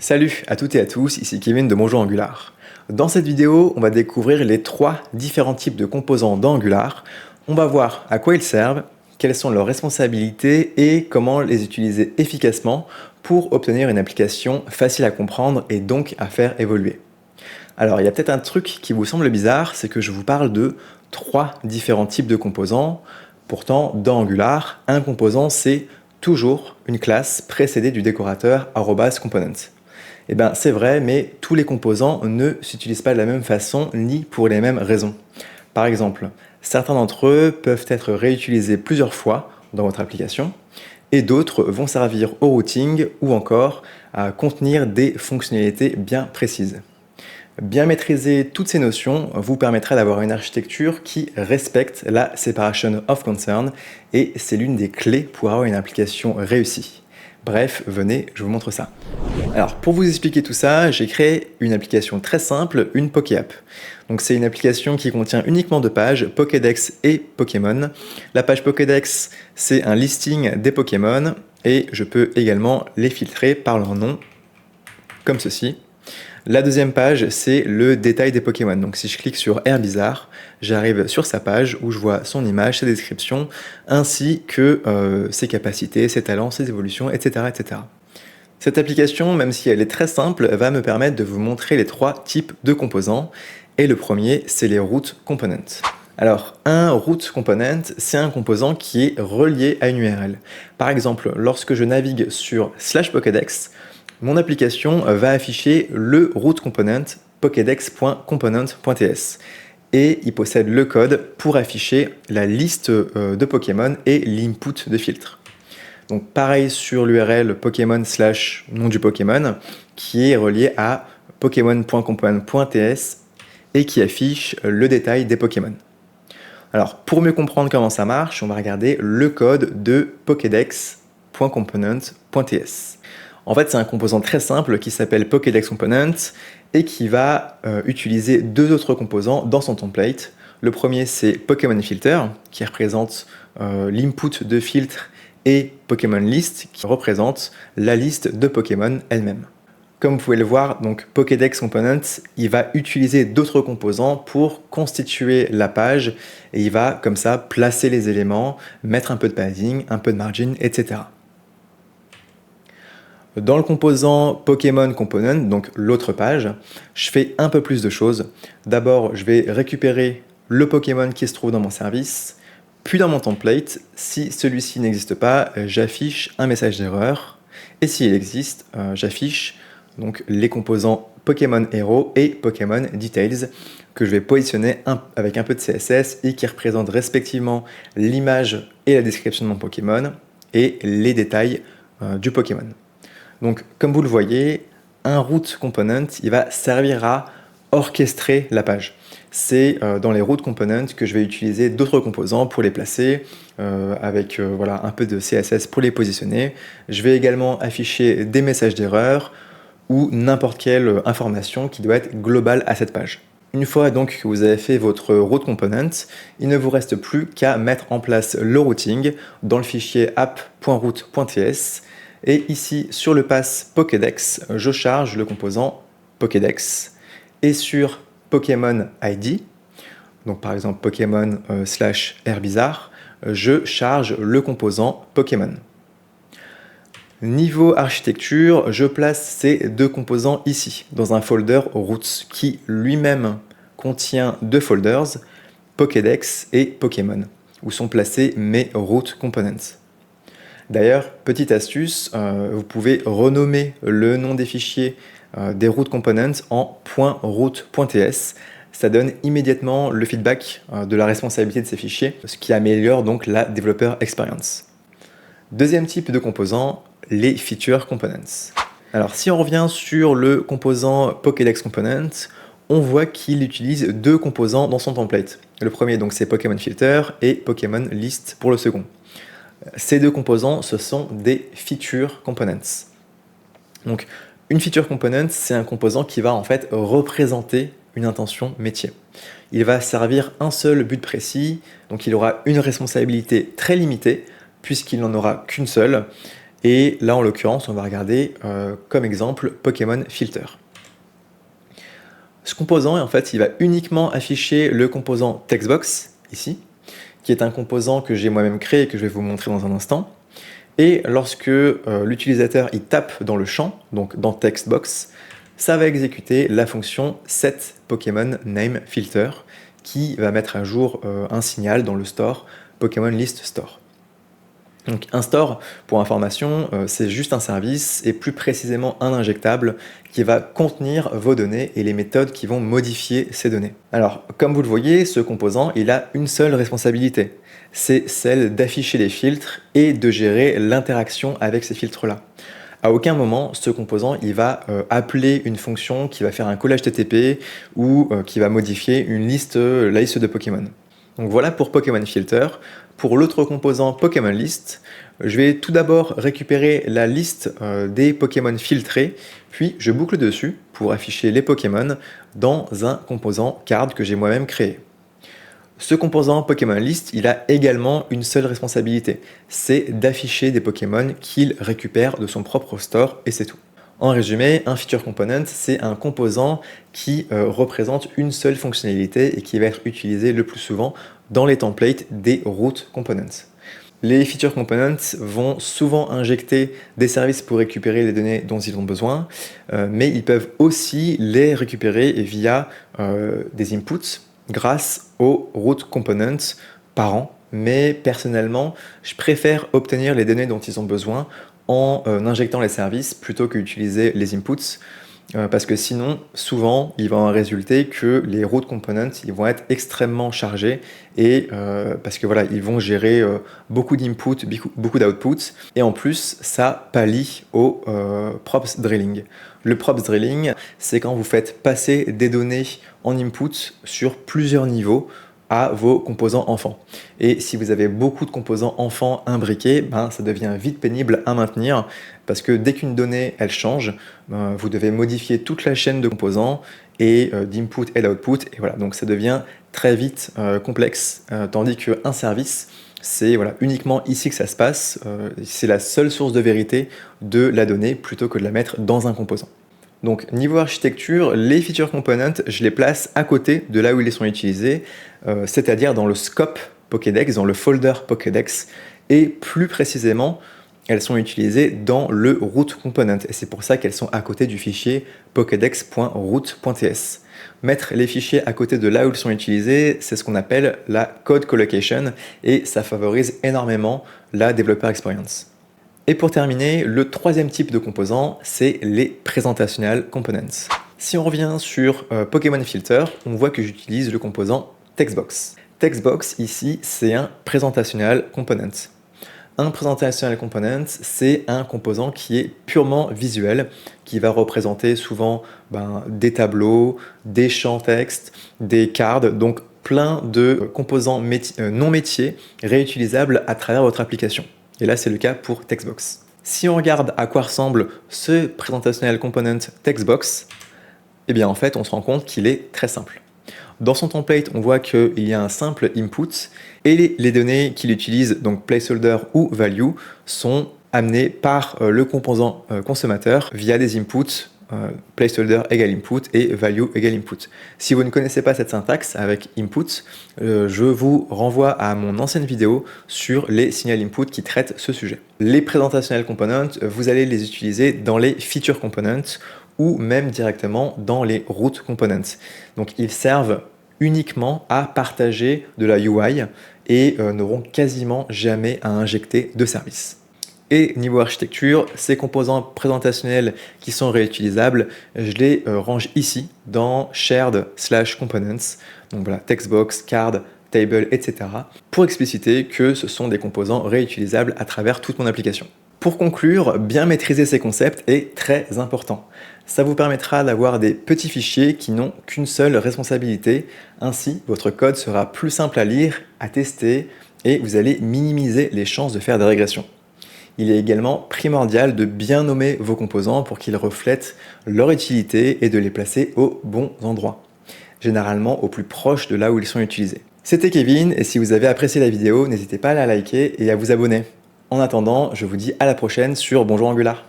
Salut à toutes et à tous, ici Kevin de Bonjour Angular. Dans cette vidéo, on va découvrir les trois différents types de composants d'Angular. On va voir à quoi ils servent, quelles sont leurs responsabilités et comment les utiliser efficacement pour obtenir une application facile à comprendre et donc à faire évoluer. Alors, il y a peut-être un truc qui vous semble bizarre, c'est que je vous parle de trois différents types de composants. Pourtant, dans Angular, un composant, c'est toujours une classe précédée du décorateur @component. Eh bien, c'est vrai, mais tous les composants ne s'utilisent pas de la même façon ni pour les mêmes raisons. Par exemple, certains d'entre eux peuvent être réutilisés plusieurs fois dans votre application et d'autres vont servir au routing ou encore à contenir des fonctionnalités bien précises. Bien maîtriser toutes ces notions vous permettra d'avoir une architecture qui respecte la separation of concern et c'est l'une des clés pour avoir une application réussie. Bref, venez, je vous montre ça. Alors, pour vous expliquer tout ça, j'ai créé une application très simple, une Pokéapp. Donc, c'est une application qui contient uniquement deux pages, Pokédex et Pokémon. La page Pokédex, c'est un listing des Pokémon et je peux également les filtrer par leur nom, comme ceci. La deuxième page, c'est le détail des Pokémon. Donc si je clique sur Herbizarre, j'arrive sur sa page où je vois son image, sa description, ainsi que ses capacités, ses talents, ses évolutions, etc., etc. Cette application, même si elle est très simple, va me permettre de vous montrer les trois types de composants. Et le premier, c'est les root components. Alors, un root component, c'est un composant qui est relié à une URL. Par exemple, lorsque je navigue sur /Pokédex, mon application va afficher le root component pokédex.component.ts et il possède le code pour afficher la liste de Pokémon et l'input de filtre. Donc pareil sur l'URL Pokémon/nom du Pokémon qui est relié à pokémon.component.ts et qui affiche le détail des Pokémon. Alors pour mieux comprendre comment ça marche, on va regarder le code de pokédex.component.ts. En fait, c'est un composant très simple qui s'appelle Pokédex Component et qui va utiliser deux autres composants dans son template. Le premier, c'est Pokémon Filter, qui représente l'input de filtre, et Pokémon List, qui représente la liste de Pokémon elle-même. Comme vous pouvez le voir, donc Pokédex Component, il va utiliser d'autres composants pour constituer la page et il va comme ça placer les éléments, mettre un peu de padding, un peu de margin, etc. Dans le composant Pokémon Component, donc l'autre page, je fais un peu plus de choses. D'abord, je vais récupérer le Pokémon qui se trouve dans mon service, puis dans mon template, si celui-ci n'existe pas, j'affiche un message d'erreur. Et s'il existe, j'affiche donc les composants Pokémon Hero et Pokémon Details que je vais positionner avec un peu de CSS et qui représentent respectivement l'image et la description de mon Pokémon et les détails du Pokémon. Donc, comme vous le voyez, un root component, il va servir à orchestrer la page. C'est dans les root components que je vais utiliser d'autres composants pour les placer, avec voilà, un peu de CSS pour les positionner. Je vais également afficher des messages d'erreur ou n'importe quelle information qui doit être globale à cette page. Une fois donc que vous avez fait votre root component, il ne vous reste plus qu'à mettre en place le routing dans le fichier app.root.ts. Et ici, sur le pass Pokédex, je charge le composant Pokédex. Et sur Pokémon ID, donc par exemple Pokémon /Herbizarre, je charge le composant Pokémon. Niveau architecture, je place ces deux composants ici, dans un folder roots, qui lui-même contient deux folders, Pokédex et Pokémon, où sont placés mes root components. D'ailleurs, petite astuce, vous pouvez renommer le nom des fichiers des root components en .root.ts. Ça donne immédiatement le feedback de la responsabilité de ces fichiers, ce qui améliore donc la développeur experience. Deuxième type de composant, les feature components. Alors si on revient sur le composant Pokédex Component, on voit qu'il utilise deux composants dans son template. Le premier donc c'est Pokémon Filter et Pokémon List pour le second. Ces deux composants, ce sont des feature components. Donc, une feature component, c'est un composant qui va en fait représenter une intention métier. Il va servir un seul but précis, donc il aura une responsabilité très limitée, puisqu'il n'en aura qu'une seule, Et là, en l'occurrence, on va regarder comme exemple Pokémon Filter. Ce composant, en fait, il va uniquement afficher le composant Textbox, ici, qui est un composant que j'ai moi-même créé et que je vais vous montrer dans un instant. Et lorsque l'utilisateur il tape dans le champ, donc dans Textbox, ça va exécuter la fonction setPokémonNameFilter qui va mettre à jour un signal dans le store Pokémon List Store. Donc un store, pour information, c'est juste un service et plus précisément un injectable qui va contenir vos données et les méthodes qui vont modifier ces données. Alors, comme vous le voyez, ce composant, il a une seule responsabilité, c'est celle d'afficher les filtres et de gérer l'interaction avec ces filtres-là. À aucun moment, ce composant il va appeler une fonction qui va faire un collage TTP ou qui va modifier la liste de Pokémon. Donc voilà pour Pokémon Filter. Pour l'autre composant Pokémon List, je vais tout d'abord récupérer la liste des Pokémon filtrés, puis je boucle dessus pour afficher les Pokémon dans un composant card que j'ai moi-même créé. Ce composant Pokémon List, il a également une seule responsabilité, c'est d'afficher des Pokémon qu'il récupère de son propre store et c'est tout. En résumé, un feature component, c'est un composant qui représente une seule fonctionnalité et qui va être utilisé le plus souvent dans les templates des root components. Les feature components vont souvent injecter des services pour récupérer les données dont ils ont besoin, mais ils peuvent aussi les récupérer via des inputs grâce aux root components parents. Mais personnellement, je préfère obtenir les données dont ils ont besoin en injectant les services plutôt qu'utiliser les inputs parce que sinon, souvent, il va en résulter que les root components ils vont être extrêmement chargés et parce que voilà, ils vont gérer beaucoup d'inputs, beaucoup d'outputs et en plus, ça pallie au props drilling. Le props drilling, c'est quand vous faites passer des données en input sur plusieurs niveaux à vos composants enfants. Et si vous avez beaucoup de composants enfants imbriqués, ça devient vite pénible à maintenir parce que dès qu'une donnée elle change, vous devez modifier toute la chaîne de composants et d'input et d'output et voilà, donc ça devient très vite complexe tandis qu'un service c'est uniquement ici que ça se passe, c'est la seule source de vérité de la donnée plutôt que de la mettre dans un composant. Donc niveau architecture, les feature components, je les place à côté de là où ils sont utilisés, c'est-à-dire dans le scope Pokédex, dans le folder Pokédex, et plus précisément, elles sont utilisées dans le root component, et c'est pour ça qu'elles sont à côté du fichier pokédex.root.ts. Mettre les fichiers à côté de là où ils sont utilisés, c'est ce qu'on appelle la code collocation, et ça favorise énormément la developer experience. Et pour terminer, le troisième type de composant, c'est les presentational components. Si on revient sur Pokémon Filter, on voit que j'utilise le composant Textbox. Textbox, ici, c'est un presentational component. Un presentational component, c'est un composant qui est purement visuel, qui va représenter souvent des tableaux, des champs texte, des cards, donc plein de composants non métiers réutilisables à travers votre application. Et là, c'est le cas pour Textbox. Si on regarde à quoi ressemble ce presentational component Textbox, eh bien en fait, on se rend compte qu'il est très simple. Dans son template, on voit qu'il y a un simple input et les données qu'il utilise, donc placeholder ou value, sont amenées par le composant consommateur via des inputs placeholder égale input et value égale input. Si vous ne connaissez pas cette syntaxe avec input, je vous renvoie à mon ancienne vidéo sur les signal input qui traitent ce sujet. Les presentational components, vous allez les utiliser dans les feature components ou même directement dans les root components. Donc ils servent uniquement à partager de la UI et n'auront quasiment jamais à injecter de service. Et niveau architecture, ces composants présentationnels qui sont réutilisables, je les range ici dans shared/components, donc voilà, textbox, card, table, etc. pour expliciter que ce sont des composants réutilisables à travers toute mon application. Pour conclure, bien maîtriser ces concepts est très important. Ça vous permettra d'avoir des petits fichiers qui n'ont qu'une seule responsabilité. Ainsi, votre code sera plus simple à lire, à tester et vous allez minimiser les chances de faire des régressions. Il est également primordial de bien nommer vos composants pour qu'ils reflètent leur utilité et de les placer aux bons endroits, généralement au plus proche de là où ils sont utilisés. C'était Kevin et si vous avez apprécié la vidéo, n'hésitez pas à la liker et à vous abonner. En attendant, je vous dis à la prochaine sur Bonjour Angular.